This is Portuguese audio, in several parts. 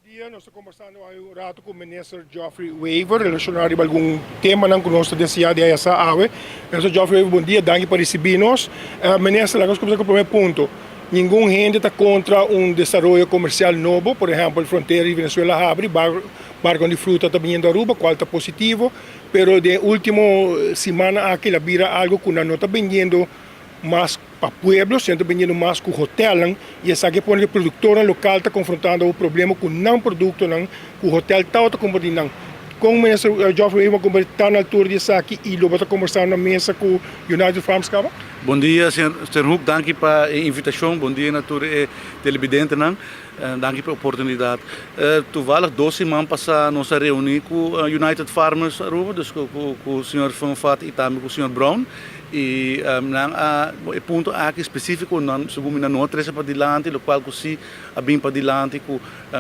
dia, nós estamos conversando há um rato com o ministro Geoffrey Weaver, relacionado a algum tema que nós deseamos essa ave. Ministro Geoffrey Weaver, bom dia, obrigado por receber-nos. Ministro, nós começamos com o primeiro ponto. Nenhum gente está contra um desenvolvimento comercial novo, por exemplo, a fronteira de Venezuela abre, barco de fruta está vindo a Aruba, qual está positivo, pero de última semana aqui la vira algo que não está vendendo mais para pueblos, está vendendo mais com hotel, e essa que põe que a produtora local está confrontando o problema com não produto, com o hotel está combatendo. Com o ministro Geoffrey Weaver, está na altura disso aqui e ele está conversando na mesa com o United Farms Cava. Bom dia, Sr. Hoek, dank para a invitação. Bom dia, natuurlijk, televidente. Dank pela oportunidade. Toevallig 2 semanas passada nós reunimos com o United Farmers Aruba, dus com o Sr. Van Vat e também com o Sr. Brown. E o ponto aqui específico, segundo nós três para adiante, o qual se bem para adiante,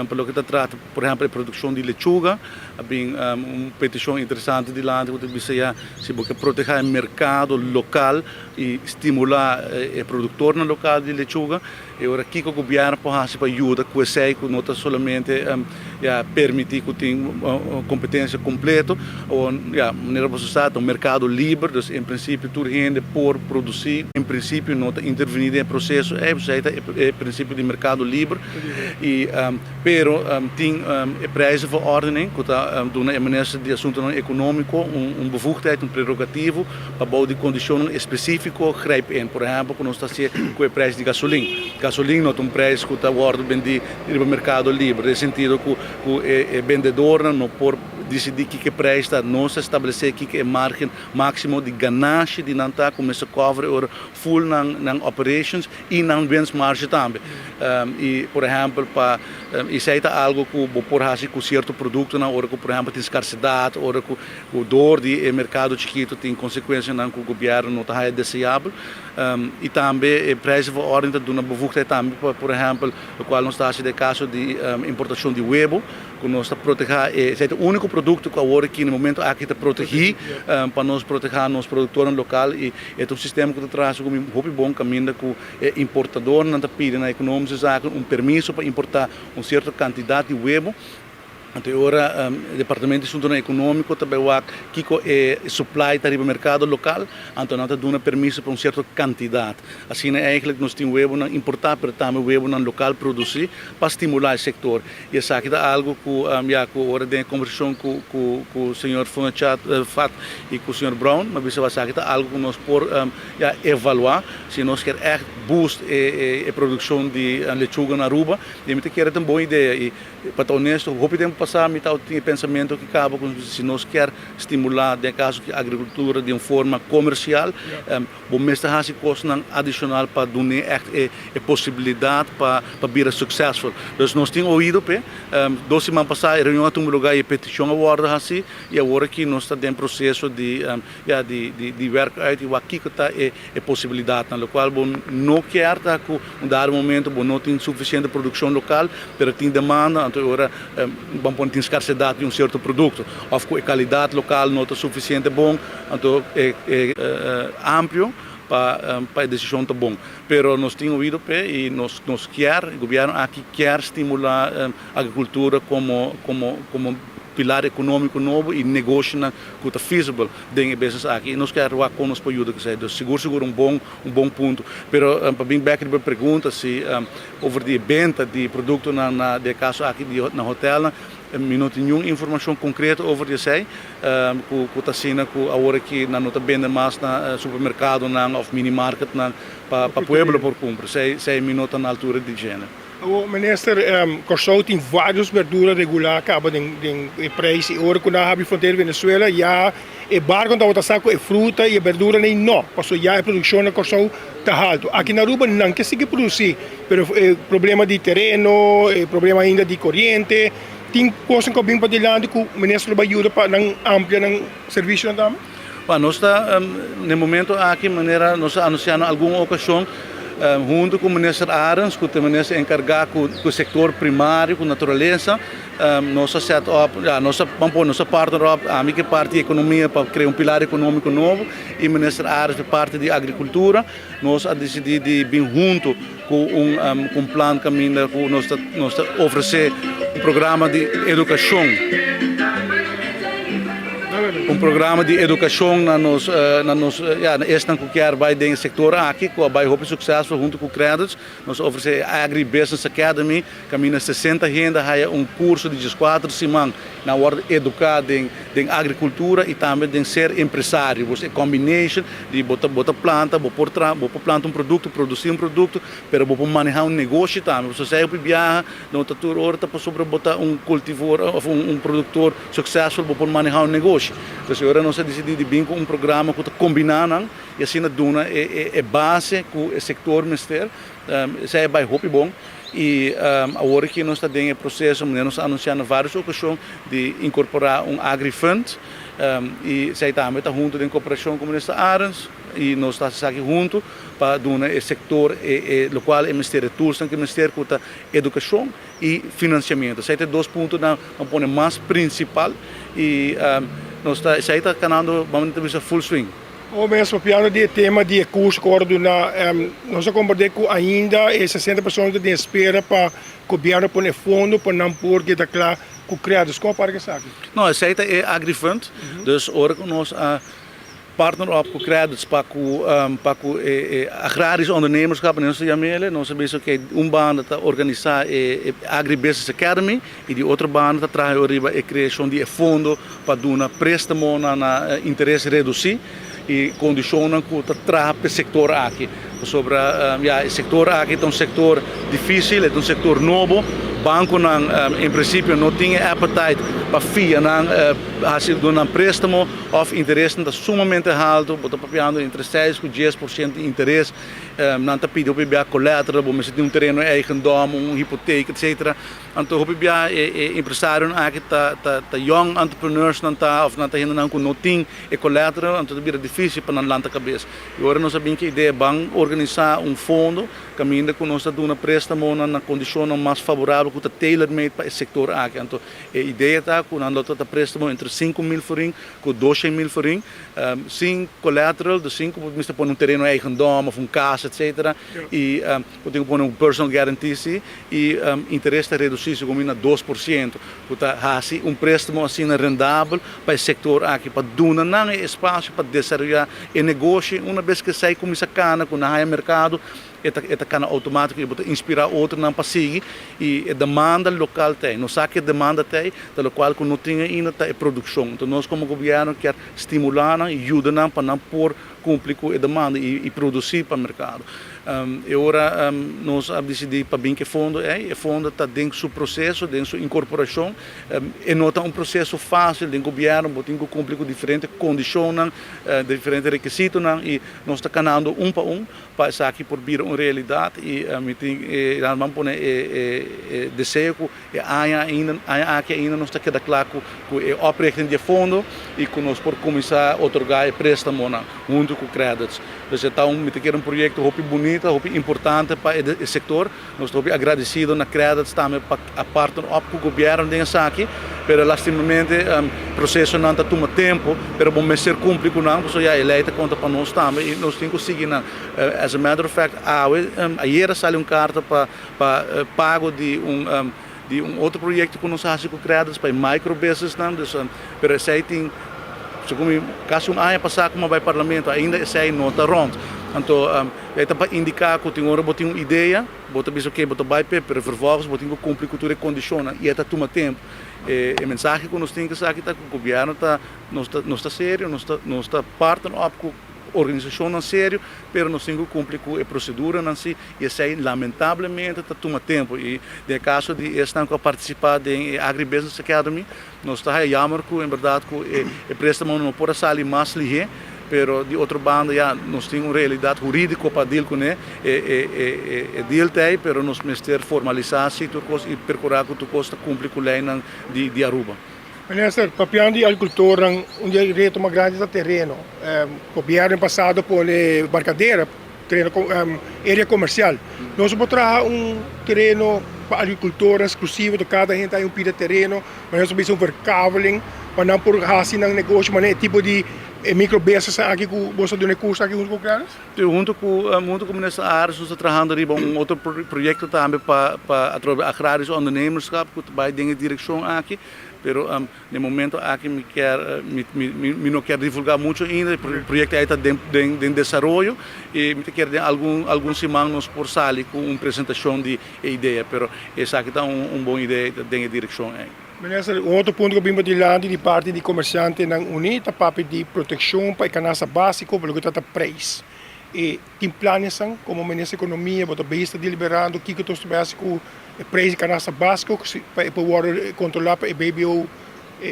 pelo que trata, por exemplo, a produção de lechuga, bem uma petição interessante adiante, que deve se proteger o mercado local e estimular o produtor no local de lechuga. E agora aqui o governo pode ajudar com isso, que não somente permitir que tenha competência completa, ou maneira de um mercado livre, então em princípio tudo rende por produzir, em princípio não intervenir no processo, é o princípio de mercado livre, e pero tem prijzenverordening, que está dando a ministra de assunto econômico bevoegdheid, prerogativo, para bouwen die conditionen específico grijp in. Por exemplo, quando nós está com o preço de gasolina. Gasolina não tem preço que está vendido no mercado livre, no sentido que o vendedor não pode decidir que preço está, não se estabelecer que é margem máximo de ganância de não estar começa a cover o full nas operations e não vende margem também. E, por exemplo, isso é algo que por fazer com certo produto, na hora que, por exemplo, tem escassidade, hora que o dor do mercado chiquito tem consequências que o governo não está desejável. E também o preço de ordem de uma bevoegdheid também, por exemplo, o qual não está no caso de importação de huevo, que nós está proteger, é o único produto que agora aqui no momento aqui está protegido para nós proteger nosso produtor local e é um sistema que traz um bom caminho que o importador não está pedindo na economia permisso para importar uma certa quantidade de huevo. Então, agora, o Departamento de Assuntos Econômicos também que supply para o mercado local, então nós damos permisso para uma certa quantidade. Assim, eigenlijk nós temos huevo não importar, mas também huevo não local produzir para estimular o setor. E essa aqui é algo que agora tem conversação com o Sr. Vat e com o Sr. Brown, mas isso é algo que nós podemos evaluar se nós queremos boost a produção de lechuga na Aruba. E eu quero ter uma boa ideia. E, para ser honesto, passar tinha pensamento que acaba com se nós quer estimular de caso que a agricultura de uma forma comercial, bom mestre há custo adicional para dar a possibilidade para vir successful. Então nós temos ouvido 2 semanas passadas reunião em um lugar e petição agora assim e agora que nós estamos em processo de work out e aqui que está a possibilidade na qual não quer tá com dar momento não tem suficiente produção local, mas tem demanda então agora vamos ter escassidade de um certo produto, ou com a qualidade local não é suficiente bom, então é amplo para a decisão tá bom. Pero nós temos ouvido e nós o governo aqui quer estimular a agricultura como pilar econômico novo e negócio que está feasible dentro da business aqui. E nós queremos com nos ajuda que seja seguro um bom ponto. Pero para vir back na pergunta se over de venda de produto na de caso aqui na hotel não tem nenhuma informação concreta over isso aí, que está sendo que agora que não está vendendo mais na supermercado ou minimarket para o pueblo por compra, sei minutos na altura de gênero. O ministro Corsou tem várias verduras regulares acaba de preço e agora quando a fronteira Venezuela já é barco onde está saco é fruta e verdura nem não, porque já a produção na Corsou está alto. Aqui na Aruba não que se produzir, mas problema de terreno, problema ainda de corrente. Tem coisas que vêm para adiante que o ministro vai ajudar para ampliar o serviço da nós está no momento aqui maneira nós anunciando alguma ocasião junto com o ministro Arens, que é o ministro encarregado com o setor primário, com a natureza, nossa parte a minha parte da economia para criar pilar econômico novo e o ministro Arens parte de agricultura, nós decidimos de vir junto com um plano caminho que nós oferecer programa de educação. Um programa de educação na este não qualquer vai dentro sector aqui com vai hope sucesso junto com créditos nós oferecemos Agribusiness Academy caminha 60 gente há curso de 4 semanas na hora de educar em agricultura e também de ser empresário você combination de botar planta botar planta produto produzir produto pero botar manejar negócio também você sai para viajar não tá tudo hora tá sobre botar cultivador ou produtor successful botar manejar negócio. Então, agora nós decidimos vir com programa que combinando e assim na duna é base com o setor ministério, isso é bem bom e agora que nós estamos em processo, nós anunciando várias ocasiões de incorporar agrifund e isso também está junto em cooperação com o ministro Arens e nós estamos aqui junto para duna o setor local e ministério tools, que o ministério com educação e financiamento. Isso é dois pontos na ponto mais principal e nós está canando vamos ter full swing. O mesmo piano de tema de curso coordenar, nós concordamos que ainda 60% de espera para o governo pôr fundo para não pôr que está claro com criados. Como para que sabe? Não, isso é agrifund, dus agora nós partner op com créditos para o agrários ondernemerschap nós chamamos nós sabemos que banda está organizar Agribusiness Academy e de outra banda está traz a criação de fundo para dar préstamo na interesse reduzido e condicionam que traz para o setor aqui sobre o setor aqui é setor difícil é setor novo banco em princípio não tinha appetite para FIA não préstamo ou interesse está sumamente alto está pagando entre 6 e 10% de interesse não está pedindo para collateral mas tem terreno eigendom hipoteca etc então o empresário aqui tá young entrepreneurs não está ainda não tem collateral então é difícil para não lançar cabeça e agora nós sabemos que a ideia é organizar fundo caminho que nós dando préstamo na condição mais favorável que está tailor-made para o setor aqui então a ideia está que nós dando préstamo entre 5.000 forint com 12.000 forint sem collateral de 5 você põe terreno eigendom ou casa etc e tem que pôr personal guarantee e interesse reduzido como 2% então há préstamo assim rendável para o setor aqui para dar espaço para desenvolver o negócio uma vez que sai com essa cana com o mercado é cana automático e inspirar outro para seguir e a demanda local tem não sabe que demanda tem da qual que não tem ainda a produção então nós como governo quer estimular e ajudar para não pôr cumprir com a demanda e produzir para o mercado e agora nós decidimos para bem que fundo está dentro do seu processo dentro da sua incorporação e não é processo fácil do governo tem que cumprir com diferentes condições diferentes requisitos e nós está canando para isso aqui por vir uma realidade e vamos pôr desejo que ainda não está queda claro com a oprichting de fundo e que nós por começar a otorgar préstamo junto com créditos então um projeto muito bonito muito importante para o setor nós estamos agradecidos na créditos também para a parte do governo dessa aqui mas lastimamente o processo não toma tempo mas vamos ser cumprir com não porque a eleita conta para nós também e nós temos que seguir as a matter of fact ayer saiu carta para pago de outro projeto que nós fazemos com créditos para microbusiness mas esse tem caso ano passado como vai parlamento ainda esse não está rond então é para indicar que tem uma ideia bota biso que bota vai para vervolgens bota que cumprir com toda a condição e está toma tempo a mensagem que nós temos que saber que o governo não está sério não está parte com organização não sério, mas nós temos que cumprir com a procedura não se e isso lamentavelmente está toma tempo e no caso de estar a participar em Agribusiness Academy nós está jammer que em verdade que o préstamo não pode sair mais ligeiro pero de outra banda nós temos uma realidade jurídica para deal com deal tem pero nós ministério formalizar se e procurar que tu costa cumprir com a lei de Aruba. Minister, papiano di agricultura un direito uma grande da terreno. O governo passado por barcadeira, terreno área comercial. Nós vamos trazer terreno para agricultura exclusivo de cada gente tem pida terreno, mas nós precisamos ver cabeling mas não por assim ng negócio, mas é tipo de microbusiness aqui que você deu curso aqui com claras? Junto com o Ministério da Área, nós estamos trabalhando em outro projeto também para agrários ondernemerschap, que vai em direção aqui. Pero no momento aqui me não quero divulgar muito ainda, o projeto está em desenvolvimento e me quero dar alguns semanas por sair com uma apresentação de ideia, pero essa aqui está uma boa ideia em direção aí. Minister, um outro ponto que eu vim para de parte de comerciante na Unita, papo de proteção para a canasta básico, pelo que está preço. E tem planos como o Ministério da Economia, para está deliberando o que está básico, o preço de canasta básico, para poder controlar para o baby ou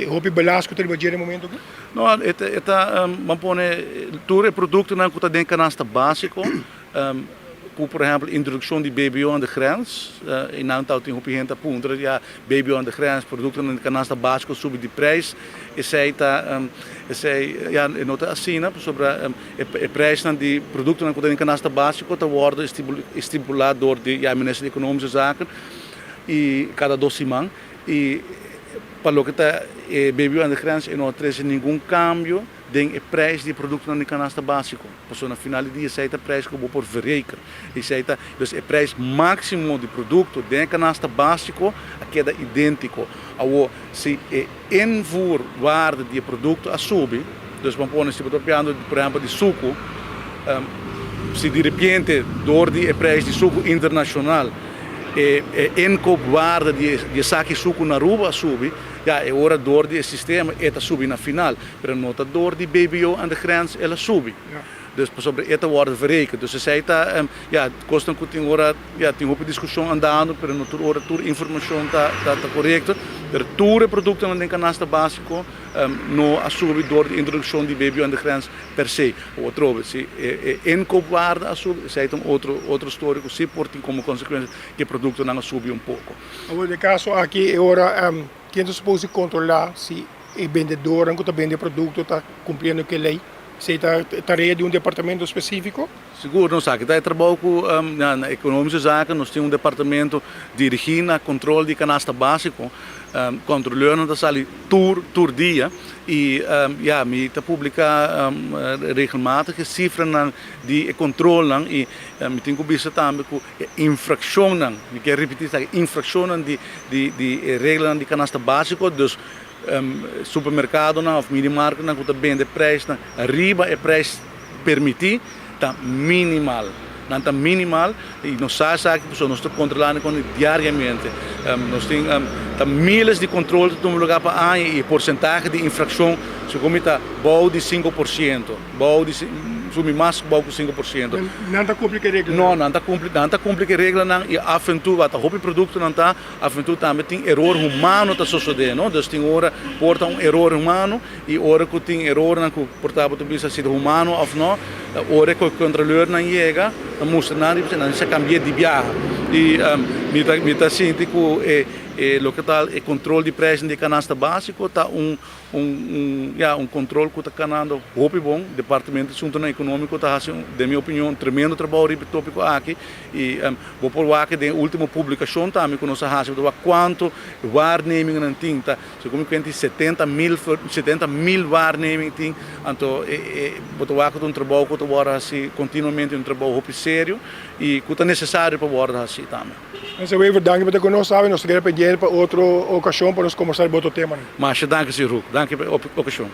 o belasco que ele no momento? Não, vamos pôr todo o produto que está dentro da canasta básico. Como, por exemplo, introdução de BBO aan de grens. In aantal tem gente ponto, ja, BBO aan de grens, producten in de canasta básico sobre de prijs. E zij ja, nota assim, sobre o preço de produtos in de canasta básico te worden estipulado door de Ministério de Economische Zaken e cada 2 semanas. E para o que está BBO aan de grens não traz nenhum cambio den prijs die producten de canasta básico. Porque na final do dia sai a prijs que eu vou por verrekenen. E sai dus o preço máximo de produto de canasta básico queda idêntico. Ao se a invoerwaarde de produto a subir, dus vamos pôr por exemplo de suco, se de repente door die prijs de suco internacional a inkoopwaarde de saque suco na Aruba subir, ja, é hora door die sistema eta subir na final, pero nota door die BBO aan de grens ela subir. Ja. Dus sobre eta worden verrekend. Dus zij ta ja, kost een kuting hora, ja, tem uma discussão andando, pero no hora tur informação tá correta. Er toere producten aan de canasta básico no assume door de introdução de BBO aan de grens per se. Outro, se inkoopwaarde assume, zij tem outro histórico, se portem como consequência que produto não assume pouco. No caso aqui é hora quem está suposto controlar se o vendedor que está vendendo produto está cumprindo aquela lei. Se é tarefa de departamento específico? Seguro, não sabe. Daí trabalho na economische zaken. Nós temos departamento de higiene, controle de canasta básico, controlando da sala tour dia e ja, me te publica regelmatig cifras de controle e me tenho que ver também com infrações, me quero repetir, infrações de regras de canasta básico, dus supermercado of minimarkt que também de preço arriba é preço permitir tá minimal não tá minimal e nós sabemos que nós estamos controlando diariamente nós temos tá milhares de controles no lugar para ano e porcentagem de infração se como está bom de 5% bom de sumi mais bom com 5% não está cumprindo regra não está cumprindo regra não e af en toe wat op produto não está af en toe também tem erro humano tá sucedendo não dus tem hora porta erro humano e hora que tem erro na que portava tu bisa sido humano ou não hora que o controlador não chega não mostra nada não se cambia de viagem e me está sentindo que o que tal é controle de preço de canasta básico tá controle que está canando roupa bom departamento de assunto econômico está fazendo de minha opinião tremendo trabalho tópico aqui e vou por aqui de última publicação também que nós fazemos quanto waarneming não tem tá se como que 70 mil waarneming tem então vou aqui um trabalho que está assim continuamente trabalho sério e que está necessário para guardar assim também. Então, Wever, danke por conosco, nós queremos pedir para outra ocasião para nós conversar sobre outro tema. Mas danke, Sr. Hulk. Danke pela ocasião.